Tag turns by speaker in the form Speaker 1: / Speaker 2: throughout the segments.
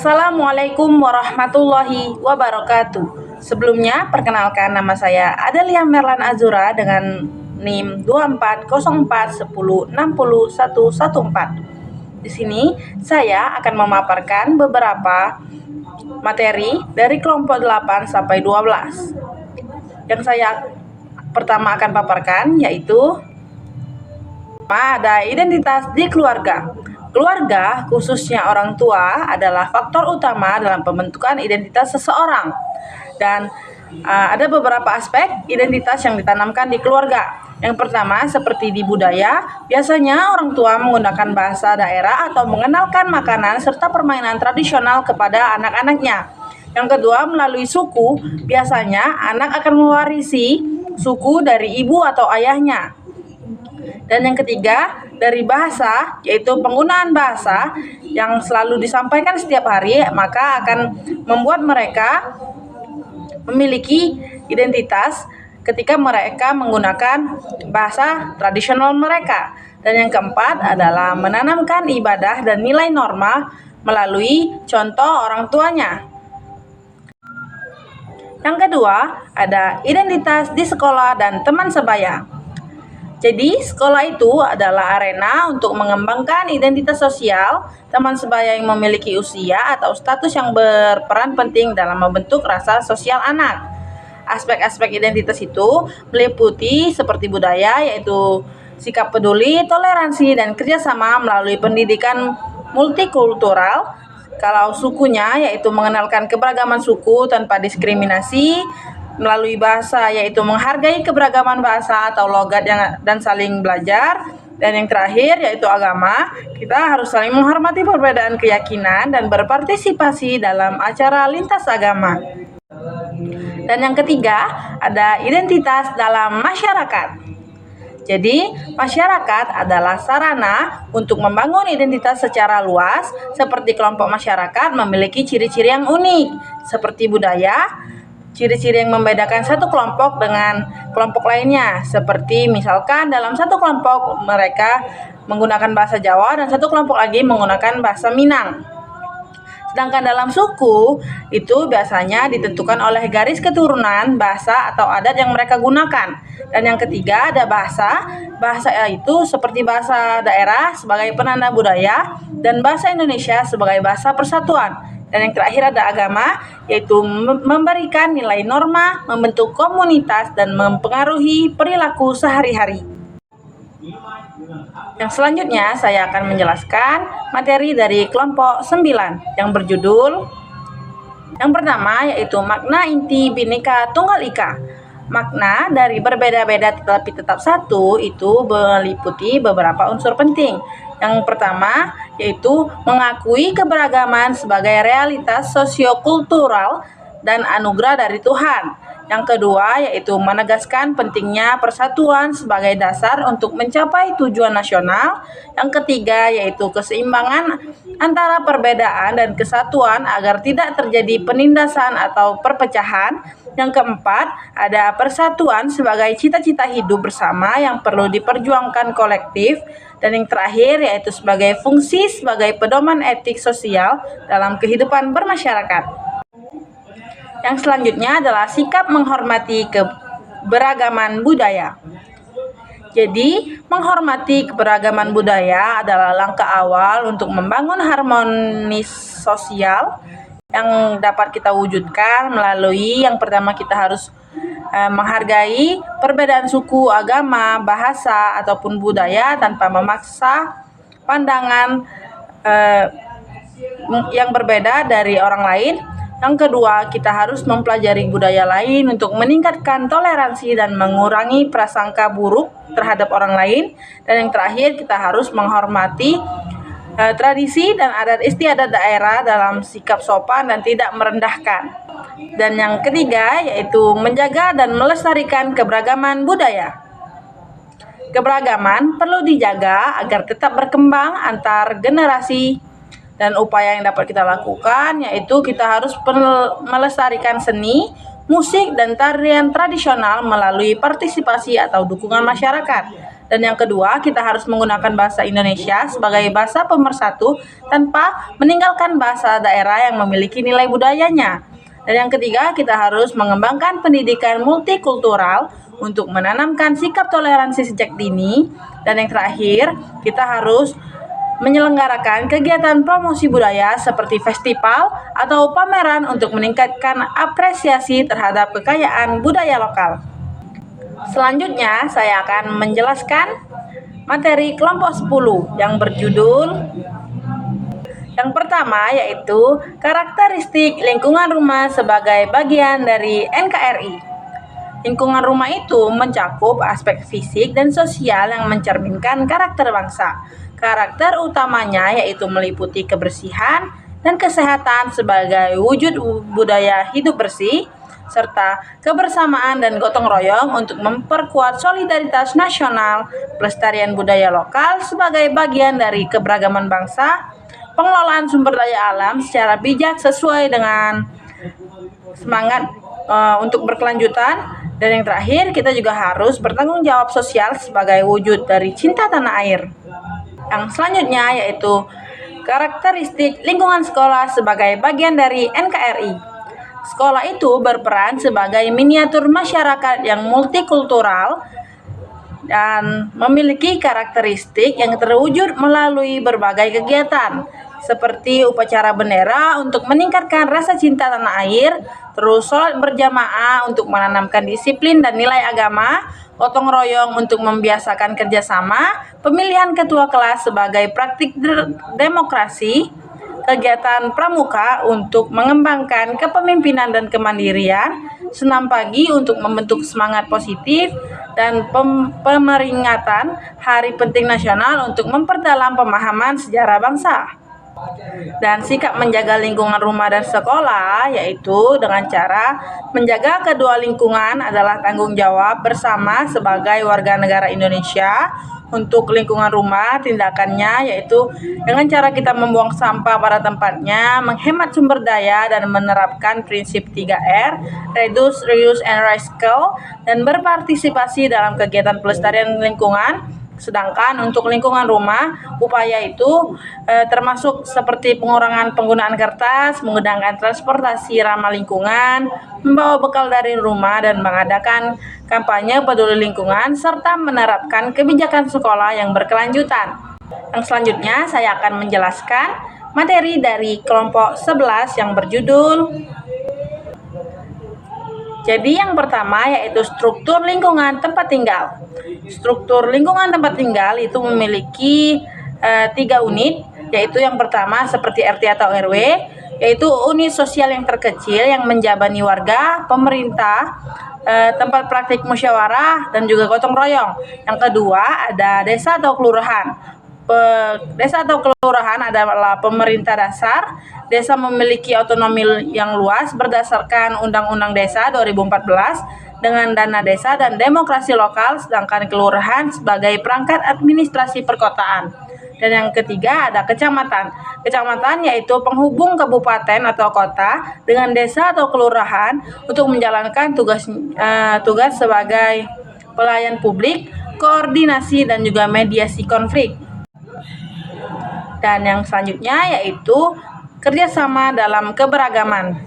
Speaker 1: Assalamualaikum warahmatullahi wabarakatuh. Sebelumnya, perkenalkan nama saya Adelia Merlan Azura dengan NIM 240410601114. Di sini saya akan memaparkan beberapa materi dari kelompok 8 sampai 12. Yang saya pertama akan paparkan yaitu ada identitas di keluarga. Keluarga, khususnya orang tua, adalah faktor utama dalam pembentukan identitas seseorang. Dan ada beberapa aspek identitas yang ditanamkan di keluarga. Yang pertama, seperti di budaya, biasanya orang tua menggunakan bahasa daerah atau mengenalkan makanan serta permainan tradisional kepada anak-anaknya. Yang kedua, melalui suku, biasanya anak akan mewarisi suku dari ibu atau ayahnya. Dan yang ketiga, dari bahasa, yaitu penggunaan bahasa yang selalu disampaikan setiap hari, maka akan membuat mereka memiliki identitas ketika mereka menggunakan bahasa tradisional mereka. Dan yang keempat adalah menanamkan ibadah dan nilai norma melalui contoh orang tuanya. Yang kedua, ada identitas di sekolah dan teman sebaya. Jadi, sekolah itu adalah arena untuk mengembangkan identitas sosial teman sebaya yang memiliki usia atau status yang berperan penting dalam membentuk rasa sosial anak. Aspek-aspek identitas itu meliputi seperti budaya, yaitu sikap peduli, toleransi, dan kerjasama melalui pendidikan multikultural. Kalau sukunya, yaitu mengenalkan keberagaman suku tanpa diskriminasi. Melalui bahasa, yaitu menghargai keberagaman bahasa atau logat dan saling belajar. Dan yang terakhir yaitu agama, kita harus saling menghormati perbedaan keyakinan dan berpartisipasi dalam acara lintas agama. Dan yang ketiga, ada identitas dalam masyarakat. Jadi, masyarakat adalah sarana untuk membangun identitas secara luas, seperti kelompok masyarakat memiliki ciri-ciri yang unik, seperti budaya. Ciri-ciri yang membedakan satu kelompok dengan kelompok lainnya, seperti misalkan dalam satu kelompok mereka menggunakan bahasa Jawa dan satu kelompok lagi menggunakan bahasa Minang. Sedangkan dalam suku, itu biasanya ditentukan oleh garis keturunan, bahasa atau adat yang mereka gunakan. Dan yang ketiga ada bahasa. Bahasa itu seperti bahasa daerah sebagai penanda budaya dan bahasa Indonesia sebagai bahasa persatuan. Dan yang terakhir ada agama, yaitu memberikan nilai norma, membentuk komunitas, dan mempengaruhi perilaku sehari-hari. Yang selanjutnya saya akan menjelaskan materi dari kelompok 9 yang berjudul yang pertama yaitu makna inti Bhinneka Tunggal Ika. Makna dari berbeda-beda tetapi tetap satu itu meliputi beberapa unsur penting. Yang pertama yaitu mengakui keberagaman sebagai realitas sosiokultural dan anugerah dari Tuhan. Yang kedua yaitu menegaskan pentingnya persatuan sebagai dasar untuk mencapai tujuan nasional. Yang ketiga yaitu keseimbangan antara perbedaan dan kesatuan agar tidak terjadi penindasan atau perpecahan. Yang keempat, ada persatuan sebagai cita-cita hidup bersama yang perlu diperjuangkan kolektif. Dan yang terakhir yaitu sebagai fungsi sebagai pedoman etik sosial dalam kehidupan bermasyarakat. Yang selanjutnya adalah sikap menghormati keberagaman budaya. Jadi, menghormati keberagaman budaya adalah langkah awal untuk membangun harmonis sosial yang dapat kita wujudkan melalui yang pertama kita harus menghargai perbedaan suku, agama, bahasa, ataupun budaya tanpa memaksa pandangan yang berbeda dari orang lain. Yang kedua, kita harus mempelajari budaya lain untuk meningkatkan toleransi dan mengurangi prasangka buruk terhadap orang lain. Dan yang terakhir, kita harus menghormati tradisi dan adat istiadat daerah dalam sikap sopan dan tidak merendahkan. Dan yang ketiga yaitu menjaga dan melestarikan keberagaman budaya. Keberagaman perlu dijaga agar tetap berkembang antar generasi. Dan upaya yang dapat kita lakukan yaitu kita harus melestarikan seni, musik, dan tarian tradisional melalui partisipasi atau dukungan masyarakat. Dan yang kedua, kita harus menggunakan bahasa Indonesia sebagai bahasa pemersatu tanpa meninggalkan bahasa daerah yang memiliki nilai budayanya. Dan yang ketiga, kita harus mengembangkan pendidikan multikultural untuk menanamkan sikap toleransi sejak dini. Dan yang terakhir, kita harus menyelenggarakan kegiatan promosi budaya seperti festival atau pameran untuk meningkatkan apresiasi terhadap kekayaan budaya lokal. Selanjutnya, saya akan menjelaskan materi kelompok 10 yang berjudul yang pertama, yaitu karakteristik lingkungan rumah sebagai bagian dari NKRI. Lingkungan rumah itu mencakup aspek fisik dan sosial yang mencerminkan karakter bangsa. Karakter utamanya yaitu meliputi kebersihan dan kesehatan sebagai wujud budaya hidup bersih, serta kebersamaan dan gotong royong untuk memperkuat solidaritas nasional, pelestarian budaya lokal sebagai bagian dari keberagaman bangsa, pengelolaan sumber daya alam secara bijak sesuai dengan semangat untuk berkelanjutan, dan yang terakhir kita juga harus bertanggung jawab sosial sebagai wujud dari cinta tanah air. Yang selanjutnya yaitu karakteristik lingkungan sekolah sebagai bagian dari NKRI. Sekolah itu berperan sebagai miniatur masyarakat yang multikultural dan memiliki karakteristik yang terwujud melalui berbagai kegiatan seperti upacara bendera untuk meningkatkan rasa cinta tanah air, terus sholat berjamaah untuk menanamkan disiplin dan nilai agama, gotong royong untuk membiasakan kerjasama, pemilihan ketua kelas sebagai praktik demokrasi, kegiatan pramuka untuk mengembangkan kepemimpinan dan kemandirian, senam pagi untuk membentuk semangat positif, dan pemeringatan Hari Penting Nasional untuk memperdalam pemahaman sejarah bangsa. Dan sikap menjaga lingkungan rumah dan sekolah yaitu dengan cara menjaga kedua lingkungan adalah tanggung jawab bersama sebagai warga negara Indonesia. Untuk lingkungan rumah, tindakannya yaitu dengan cara kita membuang sampah pada tempatnya, menghemat sumber daya dan menerapkan prinsip 3R, reduce, reuse, and recycle, dan berpartisipasi dalam kegiatan pelestarian lingkungan. Sedangkan untuk lingkungan rumah, upaya itu termasuk seperti pengurangan penggunaan kertas, menggunakan transportasi ramah lingkungan, membawa bekal dari rumah, dan mengadakan kampanye peduli lingkungan, serta menerapkan kebijakan sekolah yang berkelanjutan. Yang selanjutnya, saya akan menjelaskan materi dari kelompok 11 yang berjudul Jadi yang pertama yaitu struktur lingkungan tempat tinggal. Struktur lingkungan tempat tinggal itu memiliki 3 unit, yaitu yang pertama seperti RT atau RW, yaitu unit sosial yang terkecil yang menjabani warga, pemerintah, tempat praktik musyawarah, dan juga gotong royong. Yang kedua ada desa atau kelurahan. Desa atau kelurahan adalah pemerintah dasar. Desa memiliki otonomi yang luas berdasarkan Undang-Undang Desa 2014 dengan dana desa dan demokrasi lokal, sedangkan kelurahan sebagai perangkat administrasi perkotaan. Dan yang ketiga ada kecamatan. Kecamatan yaitu penghubung kabupaten atau kota dengan desa atau kelurahan untuk menjalankan tugas sebagai pelayan publik, koordinasi, dan juga mediasi konflik. Dan yang selanjutnya yaitu kerjasama dalam keberagaman.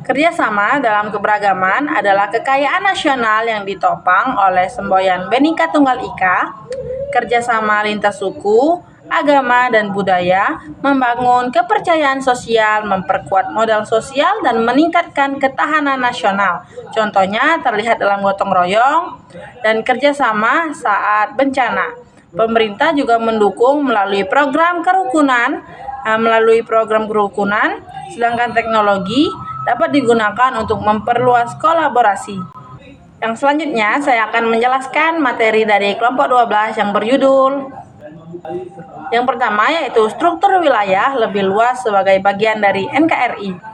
Speaker 1: Kerjasama dalam keberagaman adalah kekayaan nasional yang ditopang oleh semboyan Bhinneka Tunggal Ika, kerjasama lintas suku, agama, dan budaya, membangun kepercayaan sosial, memperkuat modal sosial, dan meningkatkan ketahanan nasional. Contohnya terlihat dalam gotong royong dan kerjasama saat bencana. Pemerintah juga mendukung melalui program kerukunan, sedangkan teknologi dapat digunakan untuk memperluas kolaborasi. Yang selanjutnya saya akan menjelaskan materi dari kelompok 12 yang berjudul yang pertama yaitu struktur wilayah lebih luas sebagai bagian dari NKRI.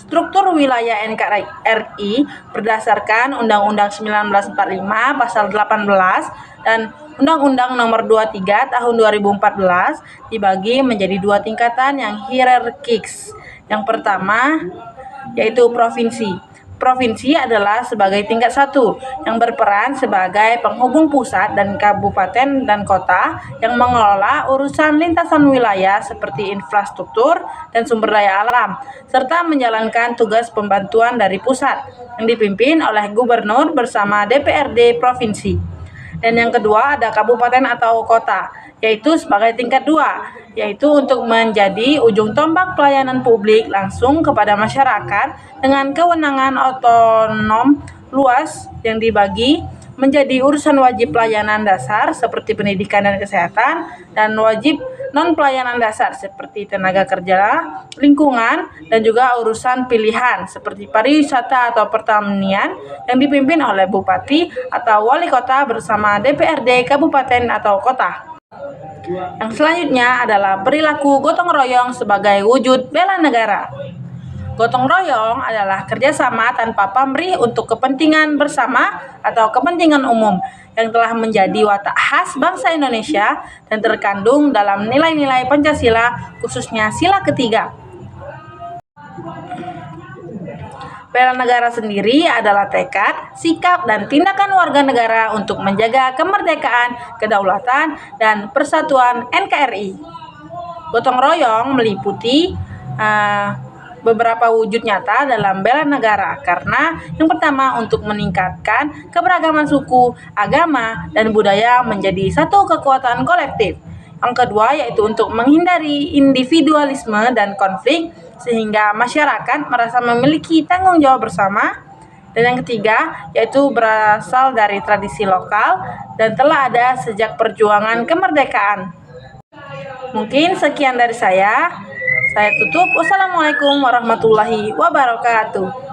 Speaker 1: Struktur wilayah NKRI berdasarkan Undang-Undang 1945 Pasal 18 dan Undang-Undang Nomor 23 Tahun 2014 dibagi menjadi 2 tingkatan yang hierarkis. Yang pertama yaitu provinsi. provinsi adalah sebagai tingkat 1 yang berperan sebagai penghubung pusat dan kabupaten dan kota yang mengelola urusan lintasan wilayah seperti infrastruktur dan sumber daya alam, serta menjalankan tugas pembantuan dari pusat yang dipimpin oleh gubernur bersama DPRD provinsi. Dan yang kedua ada kabupaten atau kota, yaitu sebagai tingkat 2, yaitu untuk menjadi ujung tombak pelayanan publik langsung kepada masyarakat dengan kewenangan otonom luas yang dibagi menjadi urusan wajib pelayanan dasar seperti pendidikan dan kesehatan, dan wajib non-pelayanan dasar seperti tenaga kerja, lingkungan, dan juga urusan pilihan seperti pariwisata atau pertanian yang dipimpin oleh bupati atau wali kota bersama DPRD kabupaten atau kota. Yang selanjutnya adalah perilaku gotong royong sebagai wujud bela negara. Gotong royong adalah kerjasama tanpa pamrih untuk kepentingan bersama atau kepentingan umum yang telah menjadi watak khas bangsa Indonesia dan terkandung dalam nilai-nilai Pancasila, khususnya sila ketiga. Bela negara sendiri adalah tekad, sikap, dan tindakan warga negara untuk menjaga kemerdekaan, kedaulatan, dan persatuan NKRI. Gotong royong meliputi beberapa wujud nyata dalam bela negara, karena yang pertama untuk meningkatkan keberagaman suku, agama, dan budaya menjadi satu kekuatan kolektif. Yang kedua yaitu untuk menghindari individualisme dan konflik sehingga masyarakat merasa memiliki tanggung jawab bersama. Dan yang ketiga yaitu berasal dari tradisi lokal dan telah ada sejak perjuangan kemerdekaan. Mungkin sekian dari saya tutup. Wassalamualaikum warahmatullahi wabarakatuh.